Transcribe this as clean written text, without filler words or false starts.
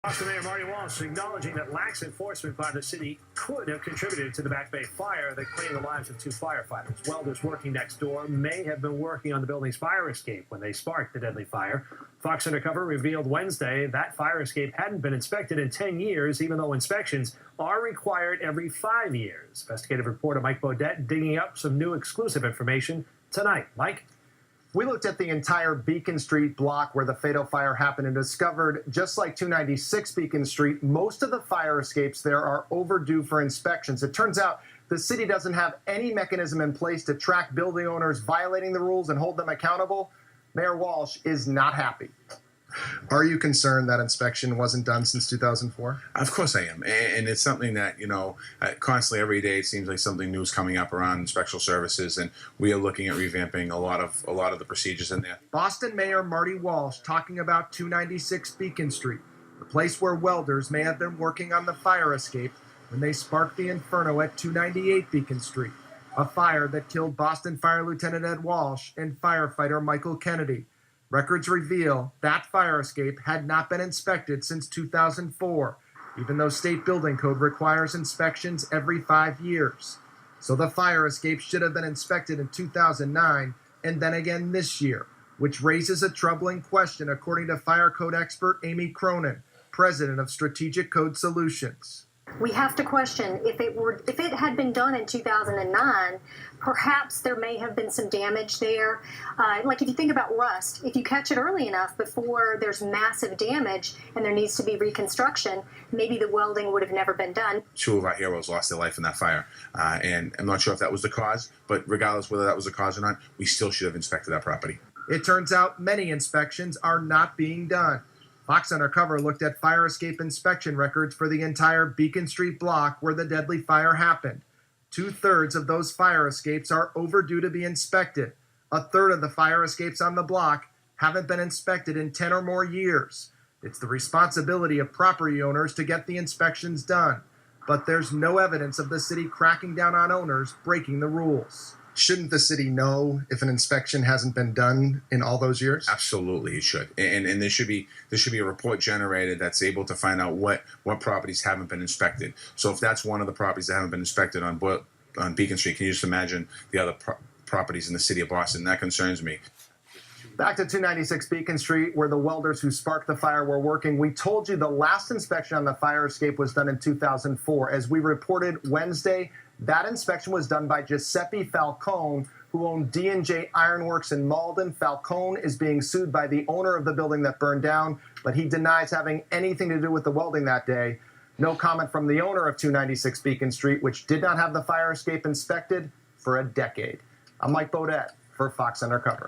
Boston Mayor Marty Walsh acknowledging that lax enforcement by the city could have contributed to the Back Bay fire that claimed the lives of 2 firefighters. Welders working next door may have been working on the building's fire escape when they sparked the deadly fire. Fox Undercover revealed Wednesday that fire escape hadn't been inspected in 10 years, even though inspections are required every 5 years. Investigative reporter Mike Bodette digging up some new exclusive information tonight. Mike? We looked at the entire Beacon Street block where the fatal fire happened and discovered, just like 296 Beacon Street, most of the fire escapes there are overdue for inspections. It turns out the city doesn't have any mechanism in place to track building owners violating the rules and hold them accountable. Mayor Walsh is not happy. Are you concerned that inspection wasn't done since 2004? Of course I am. And it's something that, constantly every day it seems like something new is coming up around inspectional services, and we are looking at revamping a lot of the procedures in there. Boston Mayor Marty Walsh talking about 296 Beacon Street, the place where welders may have been working on the fire escape when they sparked the inferno at 298 Beacon Street, a fire that killed Boston Fire Lieutenant Ed Walsh and firefighter Michael Kennedy. Records reveal that fire escape had not been inspected since 2004, even though state building code requires inspections every 5 years. So the fire escape should have been inspected in 2009 and then again this year, which raises a troubling question according to fire code expert Amy Cronin, president of Strategic Code Solutions. We have to question if it had been done in 2009, perhaps there may have been some damage there. Like if you think about rust, if you catch it early enough before there's massive damage and there needs to be reconstruction, maybe the welding would have never been done. 2 of our heroes lost their life in that fire, and I'm not sure if that was the cause, but regardless whether that was the cause or not, we still should have inspected that property. It turns out many inspections are not being done. Fox Undercover looked at fire escape inspection records for the entire Beacon Street block where the deadly fire happened. 2/3 of those fire escapes are overdue to be inspected. 1/3 of the fire escapes on the block haven't been inspected in 10 or more years. It's the responsibility of property owners to get the inspections done, but there's no evidence of the city cracking down on owners breaking the rules. Shouldn't the city know if an inspection hasn't been done in all those years? Absolutely, it should. And there should be a report generated that's able to find out what properties haven't been inspected. So if that's one of the properties that haven't been inspected on Beacon Street, can you just imagine the other properties in the city of Boston? That concerns me. Back to 296 Beacon Street, where the welders who sparked the fire were working. We told you the last inspection on the fire escape was done in 2004. As we reported Wednesday, that inspection was done by Giuseppe Falcone, who owned D&J Ironworks in Malden. Falcone is being sued by the owner of the building that burned down, but he denies having anything to do with the welding that day. No comment from the owner of 296 Beacon Street, which did not have the fire escape inspected for a decade. I'm Mike Bodette for Fox Undercover.